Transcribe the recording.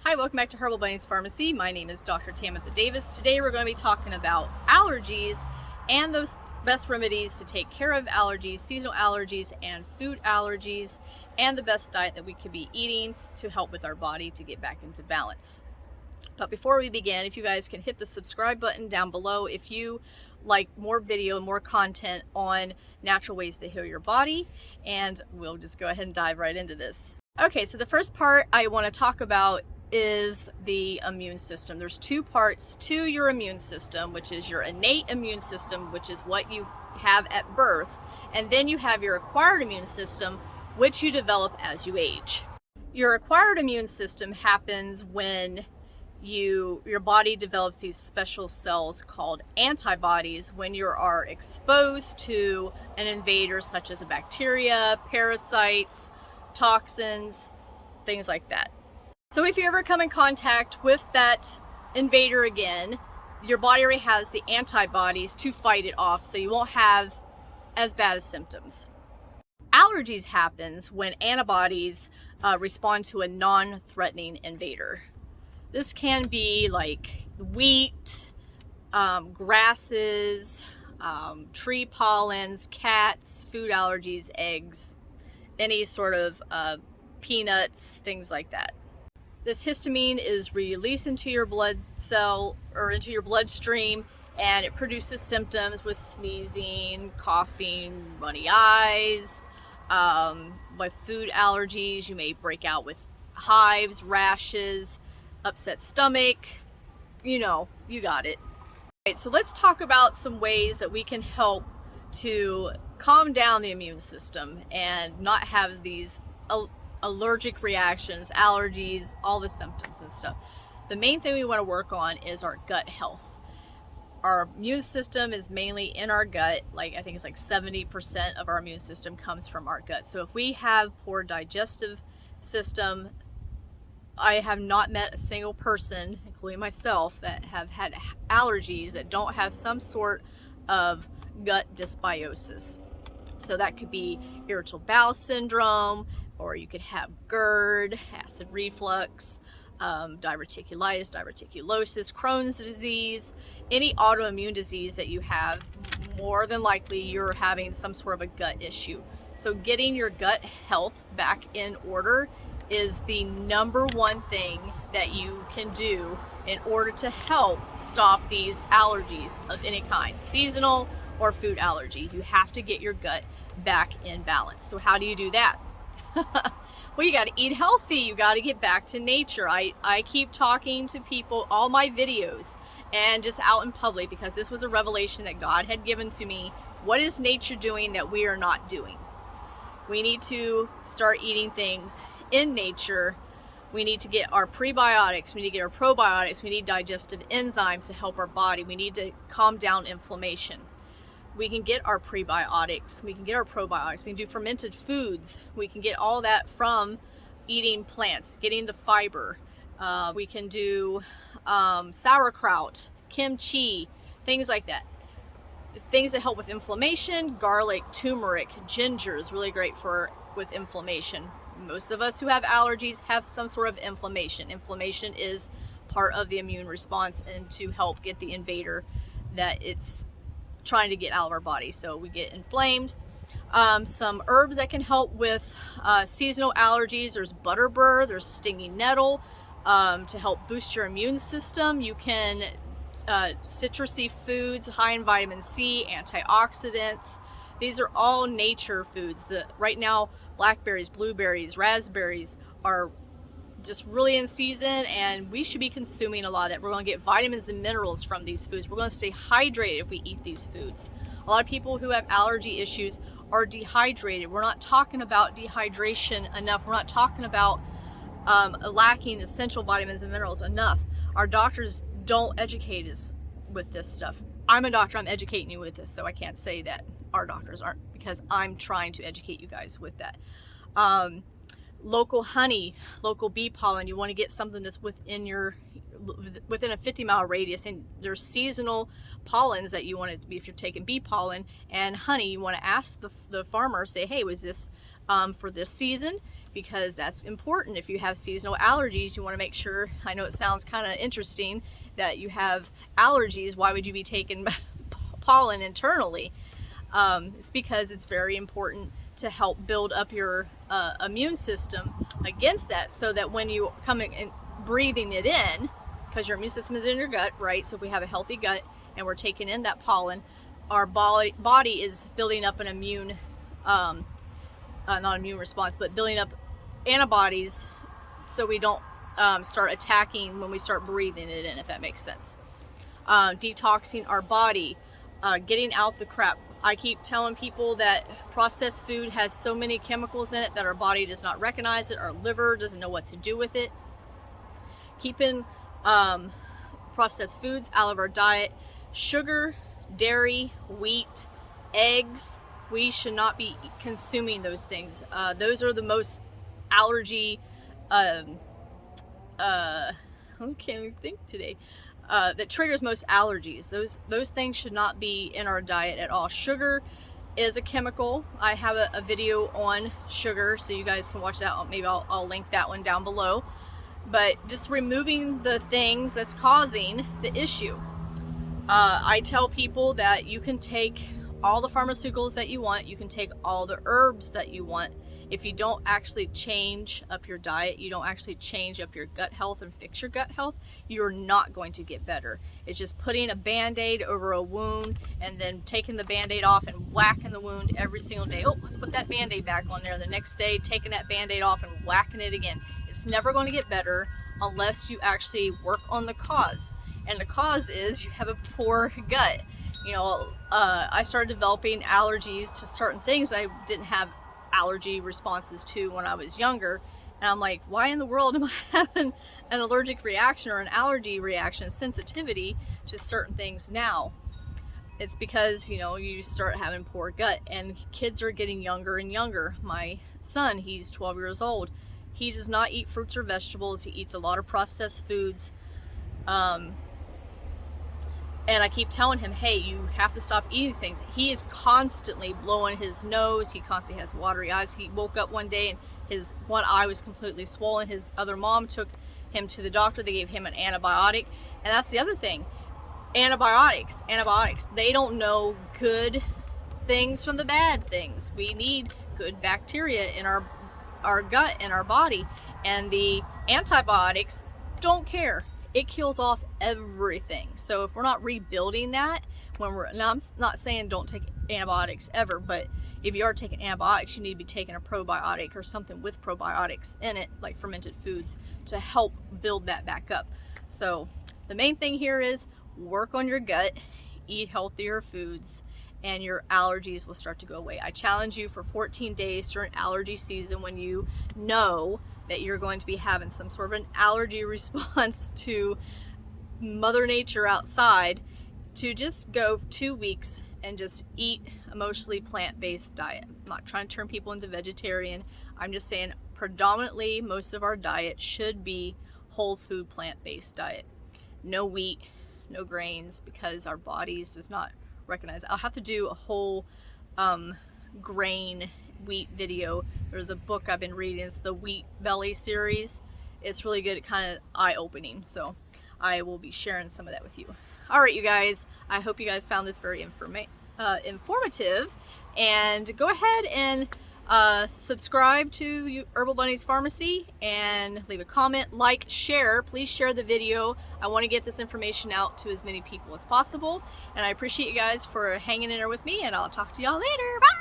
Hi, welcome back to Herbal Bunny's Pharmacy. My name is Dr. Tamitha Davis. Today we're going to be talking about allergies and the best remedies to take care of allergies, seasonal allergies, and food allergies, and the best diet that we could be eating to help with our body to get back into balance. But before we begin, if you guys can hit the subscribe button down below if you like more video, more content on natural ways to heal your body, and we'll just go ahead and dive right into this. Okay, so the first part I want to talk about is the immune system. There's two parts to your immune system, which is your innate immune system, which is what you have at birth, and then you have your acquired immune system, which you develop as you age. Your acquired immune system happens when your body develops these special cells called antibodies when you are exposed to an invader such as a bacteria, parasites, toxins, things like that. So if you ever come in contact with that invader again, your body already has the antibodies to fight it off, so you won't have as bad as symptoms. Allergies happens when antibodies respond to a non-threatening invader. This can be like wheat, grasses, tree pollens, cats, food allergies, eggs, any sort of peanuts, things like that. This histamine is released into your blood cell or into your bloodstream, and it produces symptoms with sneezing, coughing, runny eyes. With food allergies, you may break out with hives, rashes, upset stomach. You know, you got it. Right, so let's talk about some ways that we can help to calm down the immune system and not have these allergic reactions, allergies, all the symptoms and stuff. The main thing we want to work on is our gut health. Our immune system is mainly in our gut. Like I think it's like 70% of our immune system comes from our gut. So if we have poor digestive system, I have not met a single person, including myself, that have had allergies that don't have some sort of gut dysbiosis. So that could be irritable bowel syndrome, or you could have GERD, acid reflux, diverticulitis, diverticulosis, Crohn's disease, any autoimmune disease that you have. More than likely you're having some sort of a gut issue. So getting your gut health back in order is the number one thing that you can do in order to help stop these allergies of any kind, seasonal or food allergy. You have to get your gut back in balance. So how do you do that? Well, you got to eat healthy. You got to get back to nature. I keep talking to people, all my videos and just out in public, because this was a revelation that God had given to me. What is nature doing that we are not doing? We need to start eating things in nature. We need to get our prebiotics. We need to get our probiotics. We need digestive enzymes to help our body. We need to calm down inflammation. We can get our prebiotics, we can get our probiotics, we can do fermented foods, we can get all that from eating plants, getting the fiber. We can do sauerkraut, kimchi, things like that. Things that help with inflammation. Garlic, turmeric, ginger is really great with inflammation. Most of us who have allergies have some sort of inflammation. Inflammation is part of the immune response and to help get the invader that it's trying to get out of our body. So we get inflamed. Some herbs that can help with seasonal allergies. There's butterbur, there's stinging nettle to help boost your immune system. You can citrusy foods high in vitamin C, antioxidants. These are all nature foods. Right now, blackberries, blueberries, raspberries are just really in season, and we should be consuming a lot of that. We're going to get vitamins and minerals from these foods. We're going to stay hydrated if we eat these foods. A lot of people who have allergy issues are dehydrated. We're not talking about dehydration enough. We're not talking about lacking essential vitamins and minerals enough. Our doctors don't educate us with this stuff. I'm a doctor, I'm educating you with this, so I can't say that our doctors aren't, because I'm trying to educate you guys with that. Local honey, local bee pollen. You want to get something that's within a 50-mile radius, and there's seasonal pollens that you want to be. If you're taking bee pollen and honey, you want to ask the farmer, say, hey, was this for this season? because that's important. If you have seasonal allergies, you want to make sure, I know it sounds kind of interesting that you have allergies. Why would you be taking pollen internally? It's because it's very important to help build up your immune system against that, so that when you come in and breathing it in, because your immune system is in your gut, right? So if we have a healthy gut and we're taking in that pollen, our body is building up an immune, not immune response, but building up antibodies, so we don't start attacking when we start breathing it in, if that makes sense. Detoxing our body, getting out the crap. I keep telling people that processed food has so many chemicals in it that our body does not recognize it. Our liver doesn't know what to do with it. Keeping processed foods out of our diet. Sugar, dairy, wheat, eggs, we should not be consuming those things. Those are the most allergy, I can't even think today, that triggers most allergies. Those things should not be in our diet at all. Sugar is a chemical. I have a video on sugar, so you guys can watch that. Maybe I'll link that one down below. But just removing the things that's causing the issue. I tell people that you can take all the pharmaceuticals that you want, you can take all the herbs that you want. If you don't actually change up your diet, you don't actually change up your gut health and fix your gut health, you're not going to get better. It's just putting a band-aid over a wound and then taking the band-aid off and whacking the wound every single day. Oh, let's put that band-aid back on there. The next day, taking that band-aid off and whacking it again. It's never going to get better unless you actually work on the cause. And the cause is you have a poor gut. You know, I started developing allergies to certain things I didn't have allergy responses to when I was younger. And I'm like, why in the world am I having an allergic reaction or an allergy reaction, sensitivity to certain things now? It's because, you know, you start having poor gut, and kids are getting younger and younger. My son, he's 12 years old. He does not eat fruits or vegetables. He eats a lot of processed foods. And I keep telling him, hey, you have to stop eating things. He is constantly blowing his nose. He constantly has watery eyes. He woke up one day and his one eye was completely swollen. His other mom took him to the doctor. They gave him an antibiotic. And that's the other thing. Antibiotics. They don't know good things from the bad things. We need good bacteria in our gut and our body. And the antibiotics don't care. It kills off everything. So if we're not rebuilding that, now I'm not saying don't take antibiotics ever, but if you are taking antibiotics, you need to be taking a probiotic or something with probiotics in it, like fermented foods, to help build that back up. So the main thing here is work on your gut, eat healthier foods, and your allergies will start to go away. I challenge you for 14 days during allergy season, when you know that you're going to be having some sort of an allergy response to Mother Nature outside, to just go 2 weeks and just eat a mostly plant-based diet. I'm not trying to turn people into vegetarian. I'm just saying predominantly most of our diet should be whole food plant-based diet. No wheat, no grains, because our bodies does not recognize it. I'll have to do a whole grain wheat video. There's a book I've been reading, it's the Wheat Belly series. It's really good, kind of eye-opening, so I will be sharing some of that with you. All right, you guys, I hope you guys found this very informative, and go ahead and subscribe to Herbal Bunny's Pharmacy, and leave a comment, like, share. Please share the video. I want to get this information out to as many people as possible, and I appreciate you guys for hanging in there with me, and I'll talk to y'all later. Bye!